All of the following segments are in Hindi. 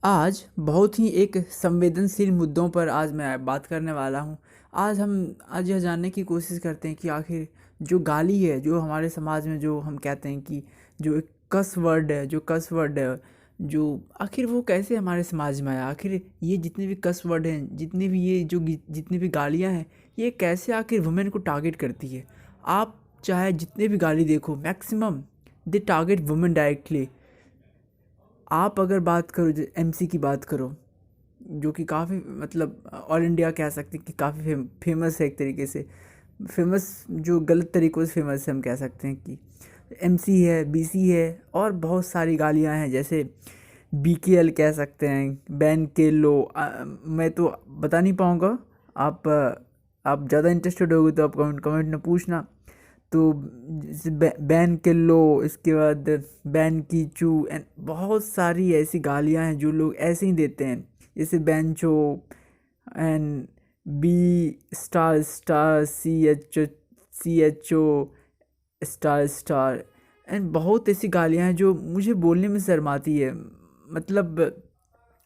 आज बहुत ही एक संवेदनशील मुद्दों पर आज मैं बात करने वाला हूँ। आज यह जानने की कोशिश करते हैं कि आखिर जो गाली है, जो हमारे समाज में जो हम कहते हैं कि जो एक कस वर्ड है, जो आखिर वो कैसे हमारे समाज में आया? आखिर ये जितने भी कस वर्ड हैं, जितनी भी गालियाँ हैं, ये कैसे आखिर वुमेन को टारगेट करती है? आप चाहे जितने भी गाली देखो, मैक्सिमम दे टारगेट वुमेन डायरेक्टली। आप अगर बात करो एमसी की बात करो, जो कि काफ़ी मतलब ऑल इंडिया कह सकते हैं कि काफ़ी फेमस है एक तरीके से। फेमस जो गलत तरीक़ों से फेमस है, हम कह सकते हैं कि एमसी है, बीसी है और बहुत सारी गालियां हैं, जैसे बीकेएल कह सकते हैं, बैन के लो। मैं तो बता नहीं पाऊँगा। आप ज़्यादा इंटरेस्टेड होगे तो आप कमेंट में पूछना। तो जैसे बैन के लो, इसके बाद बैन की चू एंड बहुत सारी ऐसी गालियां हैं जो लोग ऐसे ही देते हैं, जैसे बेंचो and B star star C H O star star and बहुत ऐसी गालियां हैं जो मुझे बोलने में शर्म आती है। मतलब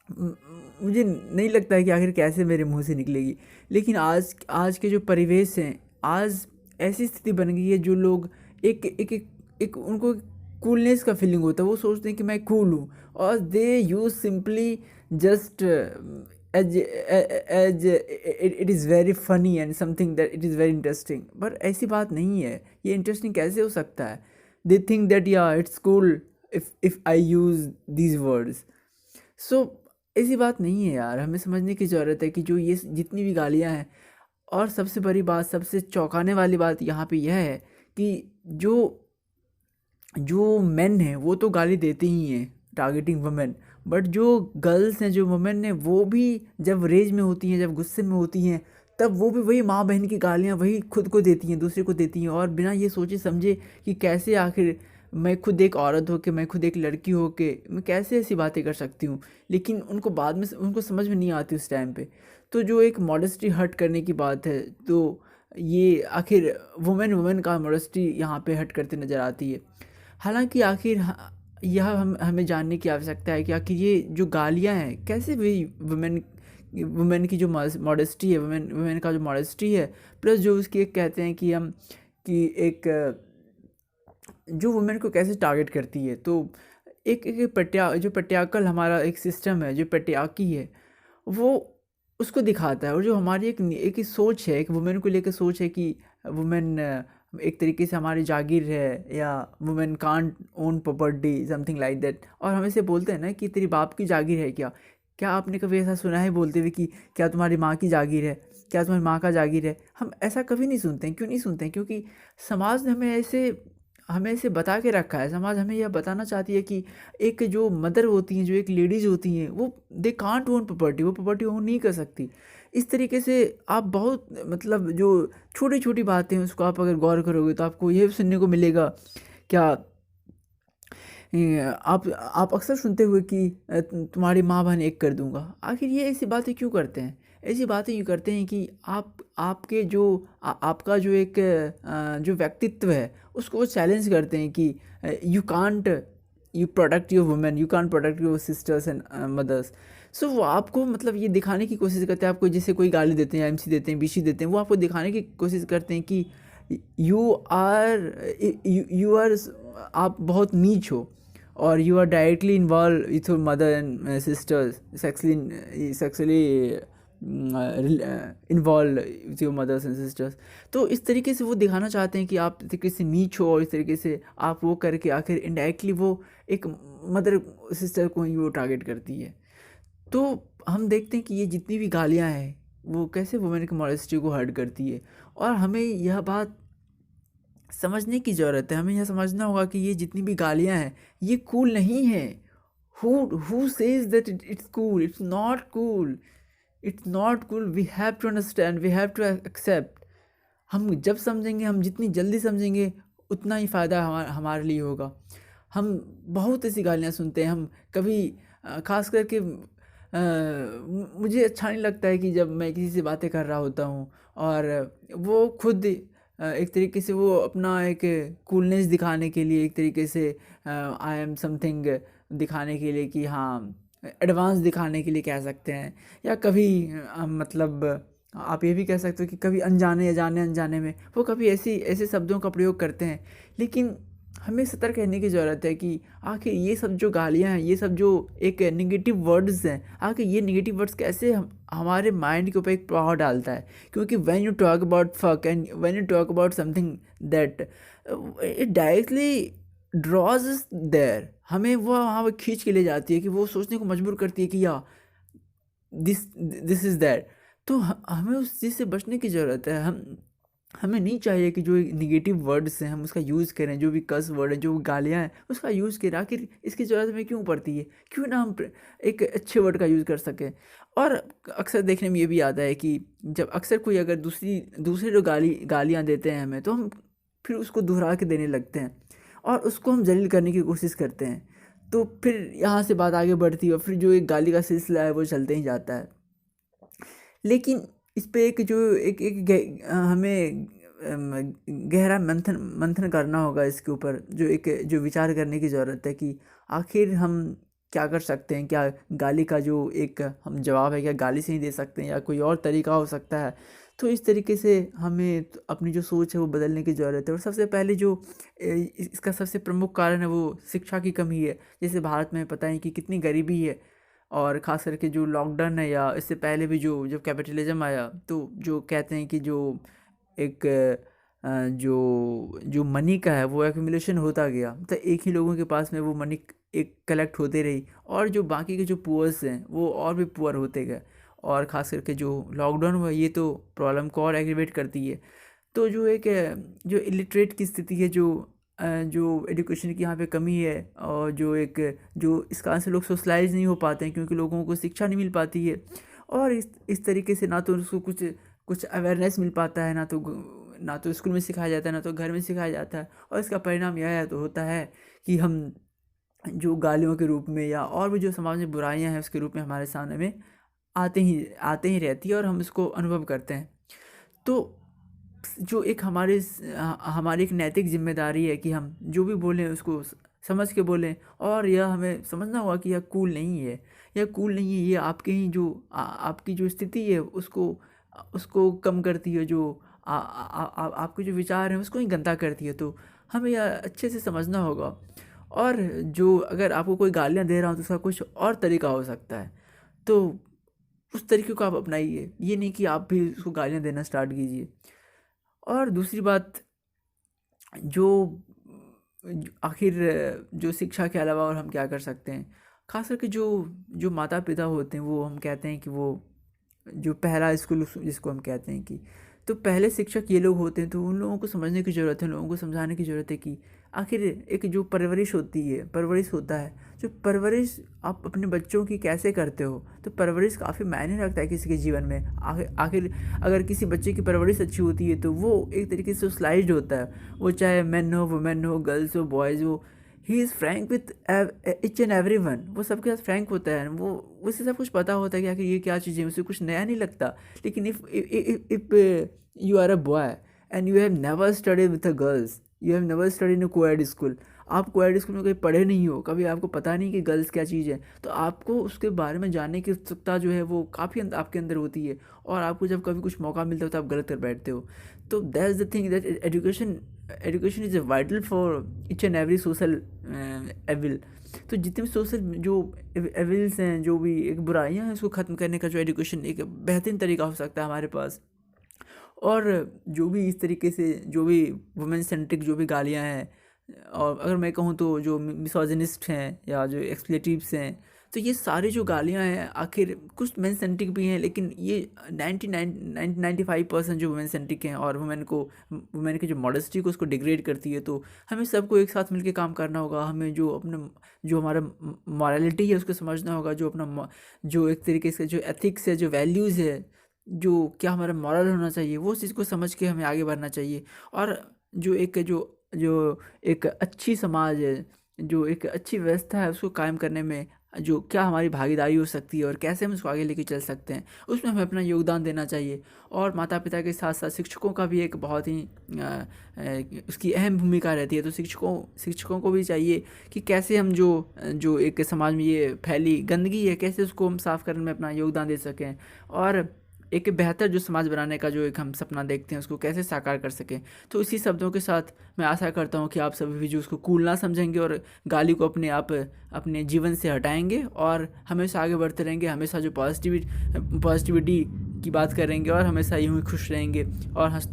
म- मुझे नहीं लगता है कि आखिर कैसे मेरे मुंह से निकलेगी। लेकिन आज आज के जो परिवेश हैं, आज ऐसी स्थिति बन गई है, जो लोग एक एक एक, एक उनको कूलनेस का फीलिंग होता है। वो सोचते हैं कि मैं कूल हूँ, और they use simply just as it is very funny and something that it is very interesting. पर ऐसी बात नहीं है। ये इंटरेस्टिंग कैसे हो सकता है? They think that yeah it's cool if I use these words. So ऐसी बात नहीं है यार। हमें समझने की ज़रूरत है कि जो ये जितनी भी गालियाँ हैं, और सबसे बड़ी बात, सबसे चौंकाने वाली बात यहाँ पे यह है कि जो जो मेन हैं वो तो गाली देते ही हैं, टारगेटिंग वुमेन। बट जो गर्ल्स हैं, जो वुमेन हैं, वो भी जब रेज में होती हैं, जब गुस्से में होती हैं, तब वो भी वही माँ बहन की गालियाँ वही खुद को देती हैं, दूसरे को देती हैं, और बिना ये सोचे समझे कि कैसे आखिर मैं खुद एक औरत होके, मैं खुद एक लड़की होके मैं कैसे ऐसी बातें कर सकती हूँ। लेकिन उनको बाद में उनको समझ में नहीं आती उस टाइम पे। तो जो एक मॉडेस्टी हट करने की बात है, तो ये आखिर वुमेन वुमेन का मॉडेस्टी यहाँ पे हट करते नज़र आती है। हालाँकि यह हमें जानने की आवश्यकता है कि आखिर ये जो गालियाँ हैं, कैसे भी वुमेन वुमेन की जो मॉडेस्टी है, वुमेन वुमेन का जो मॉडेस्टी है, प्लस जो उसकी एक कहते हैं कि हम कि एक जो वुमेन को कैसे टारगेट करती है। तो एक जो पटियाकल हमारा एक सिस्टम है, जो पटियाकी है, वो उसको दिखाता है। और जो हमारी एक ही सोच है, एक वुमेन को लेकर सोच है कि वुमेन एक तरीके से हमारी जागीर है, या women can't own property, something like that. और हम इसे बोलते हैं ना कि तेरी बाप की जागीर है क्या? क्या आपने कभी ऐसा सुना है बोलते हुए कि क्या तुम्हारी माँ की जागीर है, क्या तुम्हारी माँ का जागीर है? हम ऐसा कभी नहीं सुनते हैं। क्यों नहीं सुनते हैं? क्योंकि समाज ने हमें ऐसे बता के रखा है। समाज हमें यह बताना चाहती है कि एक जो मदर होती हैं, जो एक लेडीज़ होती हैं, वो दे कांट ओन प्रॉपर्टी, वो प्रॉपर्टी ओन नहीं कर सकती। इस तरीके से आप बहुत मतलब जो छोटी छोटी बातें हैं, उसको आप अगर गौर करोगे तो आपको ये सुनने को मिलेगा। क्या आप अक्सर सुनते हुए कि तुम्हारी माँ बहन एक कर दूंगा। आखिर ये ऐसी बातें क्यों करते हैं? ऐसी बातें यूँ करते हैं कि आपके जो आपका जो एक जो व्यक्तित्व है, उसको वो चैलेंज करते हैं कि you can't you protect your women, you can't protect your sisters and mothers. So वो आपको मतलब ये दिखाने की कोशिश करते हैं। आपको जैसे कोई गाली देते हैं, एमसी देते हैं, बीसी देते हैं, वो आपको दिखाने की कोशिश करते हैं कि यू आर यू आर आप बहुत नीच हो, और you are directly involved with your mother and sisters, sexually involved with your mothers and sisters। तो इस तरीके से वो दिखाना चाहते हैं कि आप इस तरीके से नीच हो, और इस तरीके से आप वो करके आखिर इनडायरेक्टली वो एक मदर सिस्टर को ही वो टारगेट करती है। तो हम देखते हैं कि ये जितनी भी गालियाँ हैं, वो कैसे वुमेन की मॉडेस्टी को हर्ट करती है। और हमें यह बात समझने की ज़रूरत है। हमें यह समझना होगा कि ये जितनी भी गालियाँ हैं, ये कूल नहीं है। Who says that it's cool? It's not cool. It's not cool. We have to understand, we have to accept. हम जब समझेंगे, हम जितनी जल्दी समझेंगे, उतना ही फ़ायदा हमारे लिए होगा। हम बहुत ऐसी गालियाँ सुनते हैं। हम कभी ख़ास करके मुझे अच्छा नहीं लगता है कि जब मैं किसी से बातें कर रहा होता हूँ, और वो खुद एक तरीके से वो अपना एक कूलनेस दिखाने के लिए, एक तरीके से आई एम समथिंग दिखाने के लिए कि हाँ एडवांस दिखाने के लिए कह सकते हैं, या कभी मतलब आप ये भी कह सकते हो कि कभी अनजाने अजाने अनजाने में वो कभी ऐसी ऐसे शब्दों का प्रयोग करते हैं। लेकिन हमें सतर्क रहने की ज़रूरत है कि आखिर ये सब जो गालियाँ हैं, ये सब जो एक नेगेटिव वर्ड्स हैं, आखिर ये नेगेटिव वर्ड्स कैसे हमारे माइंड के ऊपर एक प्रभाव डालता है। क्योंकि when you talk about fact and when you talk about something that it directly draws there, हमें वो वहाँ पर खींच के ले जाती है कि वो सोचने को मजबूर करती है कि या दिस दिस इज़ दैट। तो हमें उस चीज़ से बचने की ज़रूरत है। हमें नहीं चाहिए कि जो निगेटिव वर्ड्स हैं हम उसका यूज़ करें, जो भी कर्स वर्ड है, जो गालियाँ हैं उसका यूज़ करें। आखिर इसकी ज़रूरत हमें क्यों पड़ती है? क्यों ना हम एक अच्छे वर्ड का यूज़ कर सकें। और अक्सर देखने में ये भी आता है कि जब अक्सर कोई अगर दूसरे जो गालियाँ देते हैं हमें, तो हम फिर उसको दोहरा के देने लगते हैं और उसको हम जलील करने की कोशिश करते हैं। तो फिर यहाँ से बात आगे बढ़ती है और फिर जो एक गाली का सिलसिला है वो चलते ही जाता है। लेकिन इस पे एक जो हमें गहरा मंथन करना होगा इसके ऊपर, जो विचार करने की ज़रूरत है कि आखिर हम क्या कर सकते हैं। क्या गाली का जो एक हम जवाब है, क्या गाली से ही दे सकते हैं या कोई और तरीका हो सकता है। तो इस तरीके से हमें अपनी जो सोच है वो बदलने की ज़रूरत है। और सबसे पहले जो इसका सबसे प्रमुख कारण है वो शिक्षा की कमी है। जैसे भारत में पता है कि कितनी गरीबी है, और ख़ास करके जो लॉकडाउन है या इससे पहले भी जो जब कैपिटलिज्म आया, तो जो कहते हैं कि जो एक जो मनी का है वो एक्यूमुलेशन होता गया। तो एक ही लोगों के पास में वो मनी एक कलेक्ट होते रही, और जो बाकी के जो पुअर्स हैं वो और भी पुअर होते गए। और ख़ास करके जो लॉकडाउन हुआ ये तो प्रॉब्लम को और एग्रीवेट करती है। तो जो एक जो इलिटरेट की स्थिति है, जो एजुकेशन की यहाँ पे कमी है, और जो इस कारण से लोग सोशलाइज नहीं हो पाते हैं क्योंकि लोगों को शिक्षा नहीं मिल पाती है। और इस तरीके से ना तो उसको कुछ कुछ अवेयरनेस मिल पाता है, ना तो स्कूल में सिखाया जाता है, ना तो घर में सिखाया जाता है। और इसका परिणाम यह है तो होता है कि हम जो गालियों के रूप में या और भी जो समाज में बुराइयां हैं उसके रूप में हमारे सामने में आते ही रहती है और हम इसको अनुभव करते हैं। तो जो एक हमारी एक नैतिक जिम्मेदारी है कि हम जो भी बोलें उसको समझ के बोलें। और यह हमें समझना होगा कि यह कूल नहीं है, ये आपके ही आपकी जो स्थिति है उसको उसको कम करती है, जो आपके जो विचार हैं उसको ही गंदा करती है। तो हमें यह अच्छे से समझना होगा। और जो अगर आपको कोई गालियाँ दे रहा हो तो उसका कुछ और तरीका हो सकता है, तो उस तरीके को आप अपनाइए। ये नहीं कि आप भी उसको गालियाँ देना स्टार्ट कीजिए। और दूसरी बात, जो आखिर जो शिक्षा के अलावा और हम क्या कर सकते हैं। खास करके जो जो माता पिता होते हैं वो हम कहते हैं कि वो जो पहला स्कूल जिसको हम कहते हैं कि, तो पहले शिक्षक ये लोग होते हैं। तो उन लोगों को समझने की ज़रूरत है, लोगों को समझाने की ज़रूरत है कि आखिर एक जो परवरिश होता है, जो परवरिश आप अपने बच्चों की कैसे करते हो। तो परवरिश काफ़ी मायने रखता है किसी के जीवन में। आखिर अगर किसी बच्चे की परवरिश अच्छी होती है तो वो एक तरीके से सोशलाइज्ड होता है। वो चाहे मैन हो, वुमेन हो, गर्ल्स हो, बॉयज़ हो, he is Frank with each and every one. वो सबके साथ फ्रैंक होता है। वो उसे सब कुछ पता होता है कि आखिर ये क्या चीज़ें हैं, उसे कुछ नया नहीं लगता। लेकिन if you are a boy and you have never studied with a girls, you have never studied in a coed school, आप कोएड स्कूल में कहीं पढ़े नहीं हो, कभी आपको पता नहीं कि गर्ल्स क्या चीज़ है, तो आपको उसके बारे में जानने की उत्सुकता जो है वो काफ़ी आपके अंदर होती है। और आपको जब कभी कुछ मौका मिलता है तो आप गलत कर बैठते हो। तो that is the thing that education is vital for each and every social evil. तो जितने भी सोशल जो एविल्स हैं, जो भी एक बुराइयां हैं, उसको ख़त्म करने का जो एजुकेशन एक बेहतरीन तरीका हो सकता है हमारे पास। और जो भी इस तरीके से जो भी वुमेन सेंट्रिक जो भी गालियाँ हैं, और अगर मैं कहूँ तो जो मिसोजिनिस्ट हैं या जो एक्सप्लेटिव्स हैं, तो ये सारी जो गालियाँ हैं आखिर कुछ मेन सेंट्रिक भी हैं, लेकिन ये 95% जो वुमेन सेंट्रिक हैं और वुमेन की जो मॉडेस्टी को उसको डिग्रेड करती है। तो हमें सबको एक साथ मिलकर काम करना होगा। हमें जो हमारा मॉरलिटी है उसको समझना होगा, जो एक तरीके से जो एथिक्स है, जो वैल्यूज़ है, जो क्या हमारा मॉरल होना चाहिए, वो चीज़ को समझ के हमें आगे बढ़ना चाहिए। और जो एक जो जो एक अच्छी समाज है, जो एक अच्छी व्यवस्था है उसको कायम करने में जो क्या हमारी भागीदारी हो सकती है और कैसे हम उसको आगे लेके चल सकते हैं, उसमें हमें अपना योगदान देना चाहिए। और माता पिता के साथ साथ शिक्षकों का भी एक बहुत ही उसकी अहम भूमिका रहती है। तो शिक्षकों को भी चाहिए कि कैसे हम जो जो एक समाज में ये फैली गंदगी है, कैसे उसको हम साफ़ करने में अपना योगदान दे सकें, और एक बेहतर जो समाज बनाने का जो एक हम सपना देखते हैं उसको कैसे साकार कर सकें। तो इसी शब्दों के साथ मैं आशा करता हूँ कि आप सभी भी जो उसको कूल ना समझेंगे और गाली को अपने जीवन से हटाएंगे और हमेशा आगे बढ़ते रहेंगे, हमेशा जो पॉजिटिविटी की बात करेंगे और हमेशा यूँ ही खुश रहेंगे और